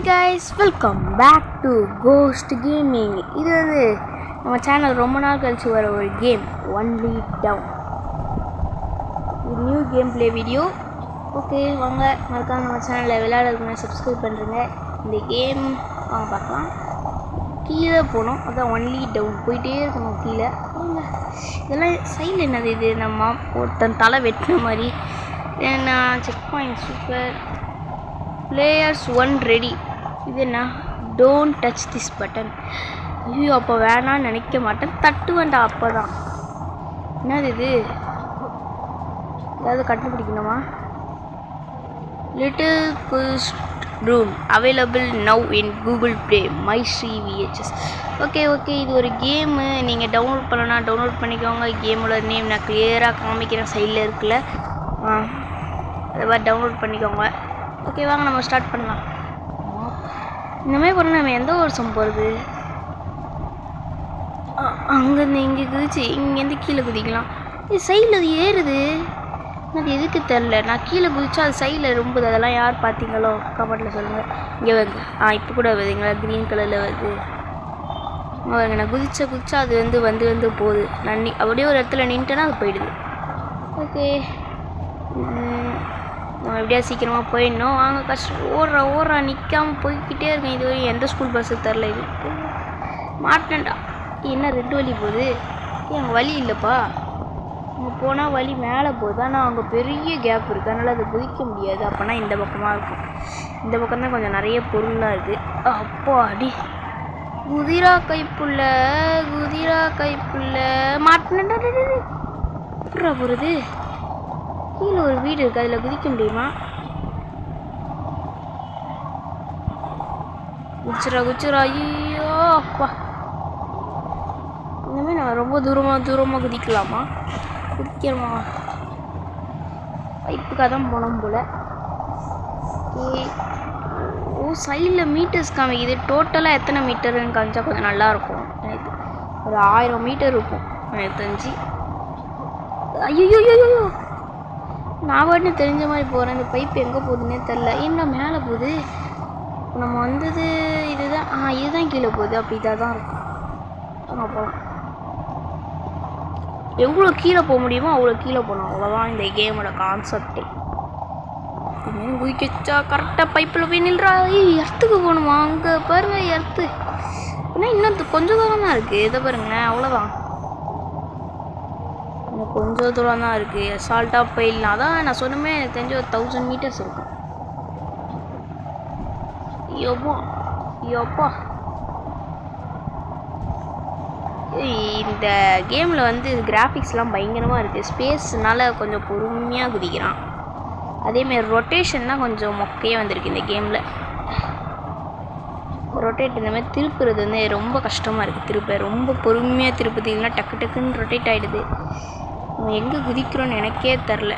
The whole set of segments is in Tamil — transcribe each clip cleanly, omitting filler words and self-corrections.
guys, welcome back to Ghost Gaming. இது வந்து நம்ம சேனல் ரொம்ப நாள் கழிச்சு வர ஒரு கேம் ஒன்லி டவுன். இது new game play video. Okay வாங்க, மறக்காம நம்ம சேனலில் விளையாடுறதுக்கு சப்ஸ்கிரைப் பண்ணுறேங்க. இந்த கேம் வாங்க பார்க்கலாம். கீழே போனோம், அதான் ஒன்லி டவுன் போயிட்டே இருக்கணும் கீழே. இதெல்லாம் சைடில் என்னது, இது நம்ம ஒருத்தன் தலை வெட்டின மாதிரி. நான் check point super. Players 1 ready. இது என்ன, டோன்ட் டச் திஸ் பட்டன். ஐயோ அப்போ வேணான்னு நினைக்க மாட்டேன், தட்டு வேண்டாம். அப்போ தான் என்னது இது, ஏதாவது கண்டுபிடிக்கணுமா? Little guest room available now in Google Play my CVHS. Okay இது ஒரு கேமு. நீங்கள் டவுன்லோட் பண்ணனா டவுன்லோட் பண்ணிக்கோங்க. கேமோட நேம் நான் கிளியராக காமிக்கிறேன், சைடில் இருக்குல்ல, அதை மாதிரி டவுன்லோட் பண்ணிக்கோங்க. ஓகே வாங்க நம்ம ஸ்டார்ட் பண்ணலாம். இந்தமாதிரி பண்ண நம்ம எந்த வருஷம் போகிறது? அங்கேருந்து இங்கே குதிச்சு இங்கேருந்து கீழே குதிக்கலாம். இது சைடில் அது ஏறுது, அது எதுக்கு தெரில. நான் கீழே குதிச்சா அது சைடில் ரொம்பது. அதெல்லாம் யார் பார்த்தீங்களோ கமெண்ட்டில் சொல்லுங்கள். இங்கே வருங்க, இப்போ கூட வருதுங்களா, க்ரீன் கலரில் வருது. வருங்க, நான் குதிச்சா அது வந்து போகுது. நான் அப்படியே ஒரு இடத்துல நின்ட்டேன்னா அது போயிடுது. ஓகே நம்ம எப்படியா சீக்கிரமாக போயிடணும். வாங்க, கஷ்டம் ஓடுறா நிற்காமல் போய்கிட்டே இருக்கேன். இது வரையும் எந்த ஸ்கூல் பஸ்ஸுக்கு தெரில. இது மாட்டேன்டா. என்ன 2 வழி போகுது? அங்கே வழி இல்லைப்பா. அங்கே போனால் வழி மேலே போகுது, ஆனால் அங்கே பெரிய கேப் இருக்குது, அதனால் அதை குதிக்க முடியாது. அப்போனா இந்த பக்கமாக இருக்கும். இந்த பக்கம் தான் கொஞ்சம் நிறைய பொருள்லாம் இருக்குது. அப்போ அடி குதிரா கைப்புள்ள மாட்டேன்டா. எப்படா போகிறது? கீழே ஒரு வீடு இருக்குது, அதில் குதிக்க முடியுமா? குச்சிரா. ஐயோ அப்பா, இந்தமாதிரி நான் ரொம்ப தூரமாக குதிக்கலாமா? குதிக்கணுமா? பைப்புக்காக தான் போனோம் போல். சைடில் மீட்டர்ஸ் காமிக்குது. டோட்டலாக எத்தனை மீட்டருன்னு காமிச்சா கொஞ்சம் நல்லாயிருக்கும். எனக்கு ஒரு 1000 மீட்டர் இருக்கும் எனக்கு தெரிஞ்சு. ஐயோ நான் பாட்டு தெரிஞ்ச மாதிரி போகிறேன். இந்த பைப் எங்கே போகுதுன்னே தெரில. என்ன மேலே போகுது? நம்ம வந்தது இதுதான். இதுதான் கீழே போகுது. அப்போ இதாக தான் இருக்கும். அங்கே போகலாம். எவ்வளோ கீழே போக முடியுமோ அவ்வளோ கீழே போகணும். அவ்வளோதான் இந்த கேமோட கான்செப்டே. இன்னும் குதிக்கச்சா கரெக்டாக பைப்பில் போய் நில்றா. எர்த்துக்கு போகணுமா? அங்கே பாருங்கள் எர்த்து. இன்னும் கொஞ்சம் தூரம் தான் இருக்குது. இதை பாருங்களேன், அவ்வளோதான். கொஞ்சம் தூரம் தான் இருக்குது. அசால்ட்டாக போயிடலாம். அதான் நான் சொன்னமே, எனக்கு தெரிஞ்சு ஒரு 1000 மீட்டர்ஸ் இருக்கும். ஐயோப்பா இந்த கேமில் வந்து கிராஃபிக்ஸ்லாம் பயங்கரமாக இருக்குது. ஸ்பேஸ்னால கொஞ்சம் பொறுமையாக குதிக்கிறான். அதேமாதிரி ரொட்டேஷன் தான் கொஞ்சம் மொக்கையே வந்திருக்கு இந்த கேமில். ரொட்டேட் இந்தமாதிரி திருப்புறது வந்து ரொம்ப கஷ்டமாக இருக்குது. திருப்ப ரொம்ப பொறுமையாக திருப்பது, இல்லைன்னா டக்குன்னு ரொட்டேட் ஆகிடுது. நம்ம எங்கே குதிக்கிறோன்னு எனக்கே தெரில.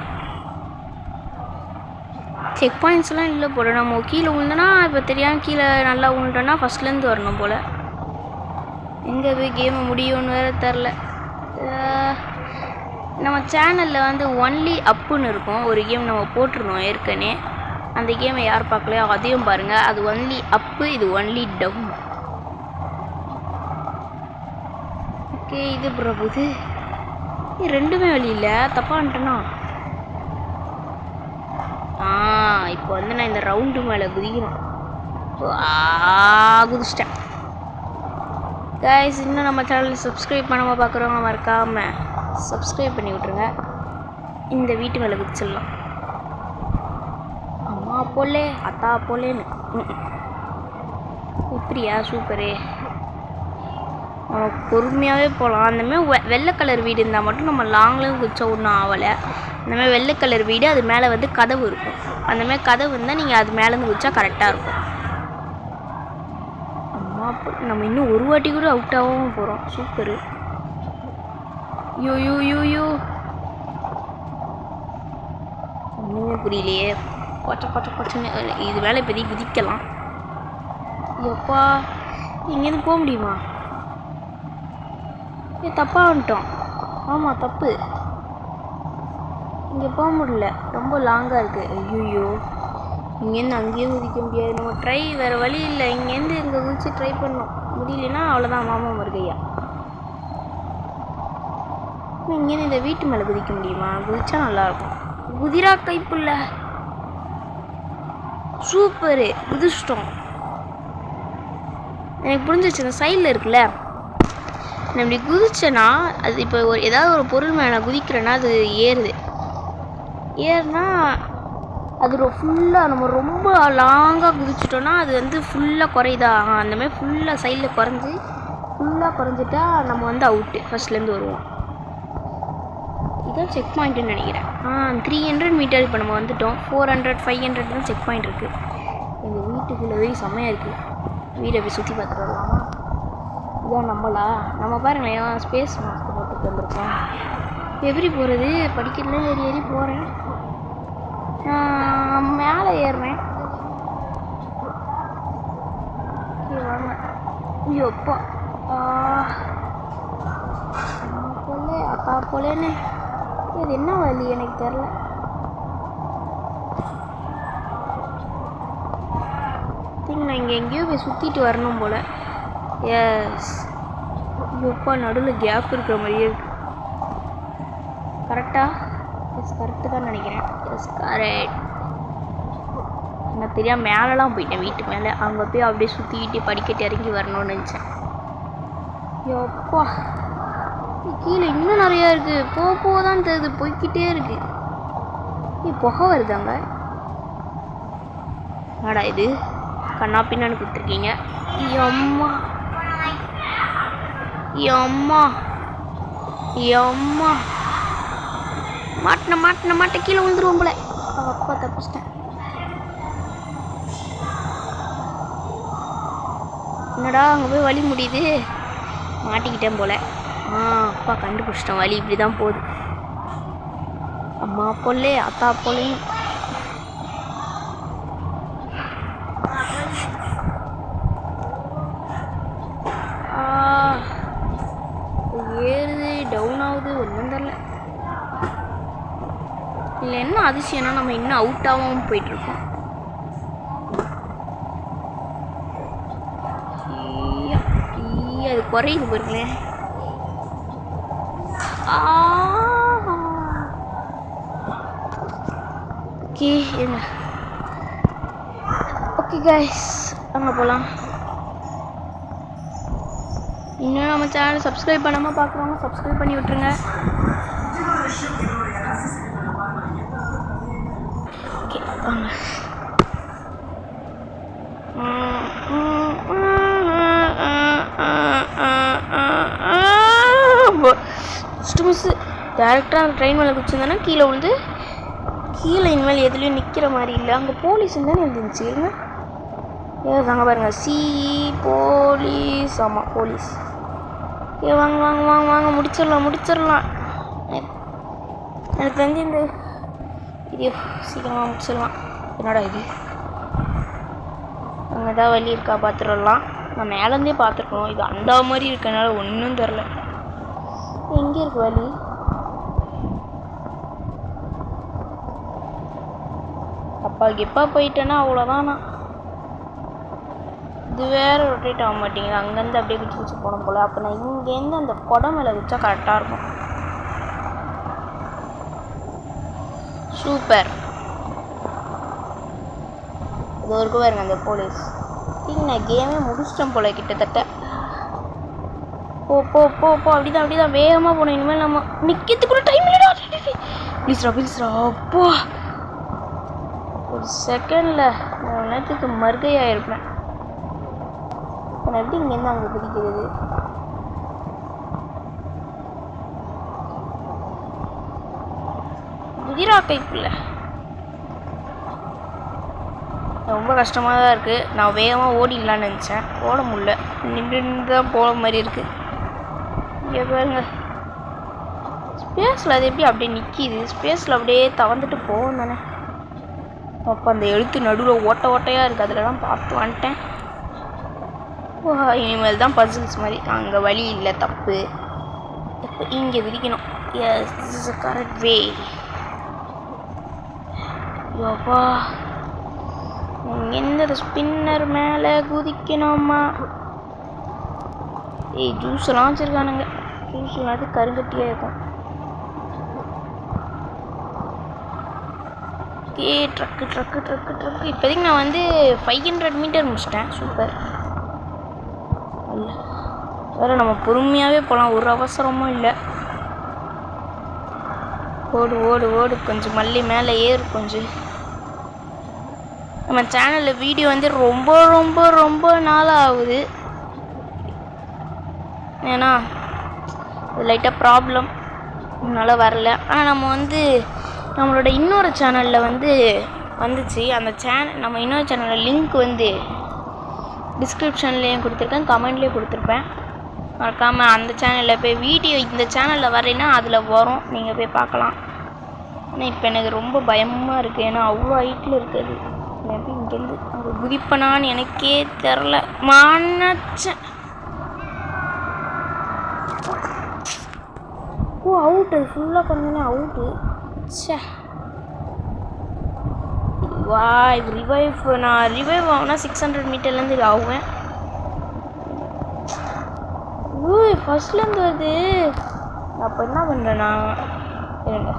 செக் பாயிண்ட்ஸ்லாம் இல்லை போல். நம்ம கீழே விழுந்தோன்னா இப்போ தெரியாமல் கீழே நல்லா விழுந்தோன்னா ஃபஸ்ட்லேருந்து வரணும் போல். எங்கே போய் கேமை முடியும்னு வேறு தெரில. நம்ம சேனலில் வந்து ஒன்லி அப்புன்னு இருக்கும் ஒரு கேம் நம்ம போட்டிருந்தோம் ஏற்கனவே. அந்த கேமை யார் பார்க்கலையோ அதையும் பாருங்கள். அது ஒன்லி அப்பு, இது ஒன்லி டவுன். ஓகே இது பிரபுது. ரெண்டுமே வழி இல்லை, தப்பான்ட்டேனா? இப்போ வந்து நான் இந்த ரவுண்டு மேலே குதிக்கிறேன். குதிச்சிட்டேன். கைஸ், இன்னும் நம்ம சேனலில் சப்ஸ்கிரைப் பண்ணாமல் பார்க்குறவங்க மறக்காமல் சப்ஸ்கிரைப் பண்ணி விட்ருங்க. இந்த வீட்டு மேலே குதிச்சிடலாம். அம்மா போலே அத்தா போலேன்னு இப்படியா? சூப்பரே. நம்ம பொறுமையாகவே போகலாம். அந்தமாதிரி வெள்ளை கலர் வீடு இருந்தால் மட்டும் நம்ம லாங்லேயும் குதிச்சா ஒன்றும் ஆகலை. அந்தமாதிரி வெள்ளை கலர் வீடு, அது மேலே வந்து கதவு இருக்கும். அந்தமாதிரி கதவு இருந்தால் நீங்கள் அது மேலேருந்து குதிச்சா கரெக்டாக இருக்கும். அம்மா நம்ம இன்னும் ஒரு வாட்டி கூட அவுட் ஆகாமல் போகிறோம். சூப்பரு. யூ ஒன்றுமே புரியலையே. கொச்சன்னு இது மேலே இப்போதைக்கு குதிக்கலாம். எப்பா இங்கேருந்து போக முடியுமா? தப்பாக வந்துட்டோம். ஆமாம் தப்பு. இங்கே போக முடியல, ரொம்ப லாங்காக இருக்குது. ஐயோ இங்கேருந்து அங்கேயும் குதிக்க முடியாது. நம்ம ட்ரை வேறு வழி இல்லை. இங்கேருந்து இங்கே குதிச்சு ட்ரை பண்ணோம். முடியலன்னா அவ்வளோதான் மாமா மருகையா. இங்கேருந்து இந்த வீட்டு மேலே குதிக்க முடியுமா? குதிச்சா நல்லாயிருக்கும். குதிரா கைப்புள்ள சூப்பரு, குதிச்சிட்டோம். எனக்கு புரிஞ்சிச்சு. இந்த சைடில் இருக்குல்ல, நான் இப்படி குதிச்சேன்னா அது இப்போ ஏதாவது ஒரு பொருள் மேலே நான் குதிக்கிறேன்னா அது ஏறுது. ஏறுனா அது ஃபுல்லாக நம்ம ரொம்ப லாங்காக குதிச்சிட்டோன்னா அது வந்து ஃபுல்லாக குறையுதா? அந்தமாதிரி ஃபுல்லாக சைடில் குறைஞ்சிட்டா நம்ம வந்து அவுட்டு, ஃபஸ்ட்லேருந்து வருவோம். இதான் செக் பாயிண்ட்டுன்னு நினைக்கிறேன். 300 மீட்டர் இப்போ நம்ம வந்துட்டோம். 400 500 தான் செக் பாயிண்ட் இருக்குது. எங்கள் வீட்டுக்குள்ளே போய் செம்மையாக இருக்குது. வீடை போய் சுற்றி பார்த்துட்டு வரலாமா? இதான் நம்ம பாருங்களேன், ஸ்பேஸ் மாஸ்க் போட்டுட்டு வந்திருக்கோம். எப்படி போகிறது? படிக்கலாம் ஏறி போகிறேன். மேலே ஏறுறேன். வாங்க. ஐயோப்பா, போல அக்கா போலேன்னு. இது என்ன வழி எனக்கு தெரில. நான் இங்கே எங்கேயோ போய் சுற்றிட்டு வரணும் போல். எஸ், ஐயோப்பா, நடுவில் கேப் இருக்கிற மாதிரியே இருக்கு. கரெக்டா? எஸ், கரெக்டு தான் நினைக்கிறேன். Yes, correct. நான் தெரியாமல் மேலெலாம் போயிட்டேன். வீட்டு மேலே அங்கே போய் அப்படியே சுற்றிக்கிட்டு படிக்கட்டு இறங்கி வரணும்னு நினச்சேன். ஐயோப்பா, கீழே இன்னும் நிறையா இருக்குது. போதான் தெரியுது, போய்கிட்டே இருக்கு. புகை வருதாங்க. ஆடா இது கண்ணா பின்னான்னு கொடுத்துருக்கீங்க. எம்மா எம்மா எம்மா, மாட்டின கீழே விழுந்துருவோம் போல. அப்பா தப்பிச்சிட்டேன். என்னடா அங்கே போய் வழி முடியுது. மாட்டிக்கிட்டேன் போல. அப்பா கண்டுபிடிச்சிட்டேன். வழி இப்படி தான் போகுது. அம்மா போலே அத்தா போலே. ஏறுது, டவுன் ஆகுது, ஒன்றும் தெரில. இல்லை என்ன அதிசயம்னா நம்ம இன்னும் அவுட் ஆகாமல் போயிட்டுருக்கோம். அது குறையுது பாருங்களேன். ஓகே என்ன, ஓகே கைஸ், அங்கே போகலாம். இன்னும் நம்ம சேனல் சப்ஸ்கிரைப் பண்ணாமல் பார்க்குறவங்க சப்ஸ்கிரைப் பண்ணி விட்ருங்க. ஓகே வாங்க. மிஸ்ஸு டேரெக்டாக அந்த ட்ரெயின் மேலே குச்சிருந்தேன்னா கீழே விழுந்து கீழே இனிமேல் எதுலேயும் நிற்கிற மாதிரி இல்லை. அங்கே போலீஸ் தானே இருந்துச்சு. இருங்க, ஏன் அங்கே பாருங்கள், போலீஸ். ஆமாம், போலீஸ். வாங்க வாங்க வாங்க வாங்க, முடிச்சிடலாம். எனக்கு தெரிஞ்சு இந்த வீடியோ சீக்கிரமாக முடிச்சிடலாம். என்னடா இது, அங்கே தான் வழி இருக்கா பார்த்துடலாம். நான் மேலேருந்தே பார்த்துருக்கணும். இது அந்த மாதிரி இருக்கனால ஒன்றும் தெரில. எங்கே இருக்கு வழி? அப்பா போயிட்டேன்னா அவ்வளோதான். நான் இது வேறு ரொட்டேட் ஆக மாட்டேங்குது. அங்கேருந்து அப்படியே குச்சி போன போல். அப்போ நான் இங்கேருந்து அந்த குடம் மேலே வச்சா கரெக்டாக இருக்கும். சூப்பர். இது வரைக்கும் பாருங்க அந்த போலீஸ். நான் கேமே முடிச்சிட்டேன் போல் கிட்டத்தட்ட. போ அப்படிதான் வேகமாக போகணும். இனிமேல் நம்ம நிற்கிறதுக்குள்ள டைம் இல்லைடா. ப்ளீஸ்ரா. அப்போ ஒரு செகண்டில் நான் நேரத்துக்கு மறுகையாக இருப்பேன். நான் எப்படி இங்கேருந்து அங்கே குதிக்கிறது? குதிரா கைப்புள்ள ரொம்ப கஷ்டமாக தான் இருக்குது. நான் வேகமாக ஓடிடலான்னு நினச்சேன், ஓட முடியல. நின்று தான் போகிற மாதிரி இருக்குது. இங்கே பாருங்க, ஸ்பேஸில் அது எப்படி அப்படியே நிற்கிது? ஸ்பேஸில் அப்படியே தவந்துட்டு போகும் தானே. அப்போ அந்த எழுத்து நடுவில் ஓட்டையாக இருக்குது. அதிலலாம் பார்த்து வந்துட்டேன். இனிமேல் தான் பசில்ஸ் மாதிரி. அங்கே வழி இல்லை, தப்பு. இங்கே விரிக்கணும். Yes, this is a correct way. யோப்பா, எந்த ஸ்பின்னர் மேலே குதிக்கணுமா? ஏய் ஜூஸ்லாம் வச்சுருக்கானுங்க. ஜூஸ் அது கருங்கட்டியாக இருக்கும். ஏ ட்ரக்கு இப்போதைக்கு நான் வந்து 500 மீட்டர் முடிச்சிட்டேன். சூப்பர். இல்லை வேறு நம்ம பொறுமையாகவே போகலாம், ஒரு அவசரமும் இல்லை. ஓடு கொஞ்சம் மல்லி மேலே ஏறு கொஞ்சம். நம்ம சேனலில் வீடியோ வந்து ரொம்ப நாள் ஆகுது. ஏன்னா லைட்டாக ப்ராப்ளம் அதனால் வரல. ஆனால் நம்ம வந்து நம்மளோட இன்னொரு சேனலில் வந்து வந்துச்சு. அந்த நம்ம இன்னொரு சேனலில் லிங்க் வந்து டிஸ்கிரிப்ஷன்லேயும் கொடுத்துருக்கேன், கமெண்ட்லேயும் கொடுத்துருப்பேன். மறக்காமல் அந்த சேனலில் போய் வீடியோ இந்த சேனலில் வரலைன்னா அதில் வரும், நீங்கள் போய் பார்க்கலாம். ஆனால் இப்போ எனக்கு ரொம்ப பயமாக இருக்குது, ஏன்னா அவ்வளோ ஹைட்டில் இருக்குது. எப்படி இங்கேருந்து அங்கே குதிப்பனான்னு எனக்கே தெரில. மனச்சேன். ஓ அவுட்டு, ஃபுல்லாக பண்ணேன்னா அவுட்டு. சே வா, இது நான் ரிவைவ் ஆகுனா 600 மீட்டர்லேருந்து ஆகுவேன். ஓ ஃபர்ஸ்ட்லேருந்து வருது. அப்போ என்ன பண்ணுறேன்னா இருங்க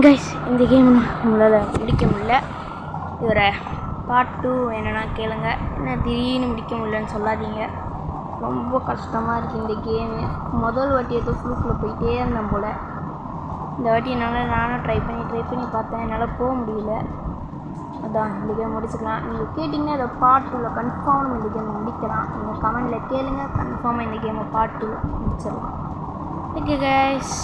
கைஸ், இந்த கேம் நம்மளால் முடிக்க முடியல. இதோட பார்ட் 2 என்னென்னா கேளுங்க. என்ன திடீர்னு முடிக்க முடியலன்னு சொல்லாதீங்க, ரொம்ப கஷ்டமாக இருக்குது இந்த கேமு. முதல் வாட்டி ஏதோ ஃப்ளூக்கில் போயிட்டே இருந்தேன் போல். இந்த வாட்டி நானும் ட்ரை பண்ணி பார்த்தேன், என்னால் போக முடியல. அதான் இந்த கேம் முடிச்சுக்கலாம். நீங்கள் கேட்டிங்கன்னா இதை பார்ட் 2ல் கன்ஃபார்ம் இந்த கேம் முடிக்கலாம். நீங்கள் கமெண்டில் கேளுங்க, கன்ஃபார்மாக இந்த கேமை பார்ட் 2 முடிச்சிடலாம். ஓகே கைஸ்,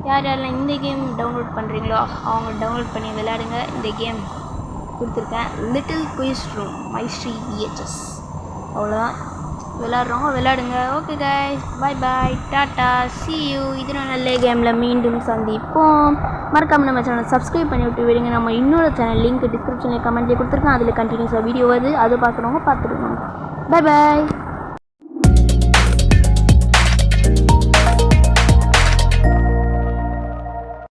யாரெல்லாம் இந்த கேம் டவுன்லோட் பண்ணுறீங்களோ அவங்க டவுன்லோட் பண்ணி விளையாடுங்க. இந்த கேம் கொடுத்துருக்கேன், லிட்டில் குயிஸ் ரூம் மைஸ்ட்ரி VHS. அவ்வளோதான், விளையாடுறவங்க விளையாடுங்க. Okay guys, bye tata, see you. இது நல்ல கேமில் மீண்டும் சந்திப்போம். மறக்காமல் நம்ம சேனல் சப்ஸ்கிரைப் பண்ணி விட்டு விடுங்க. நம்ம இன்னொரு சேனல் லிங்க் டிஸ்கிரிப்ஷனில் கமெண்ட்லேயே கொடுத்துருக்கேன், அதில் கண்டினியூஸாக வீடியோ வருது, அது பார்க்குறவங்க பார்த்துருக்கோங்க. பாய்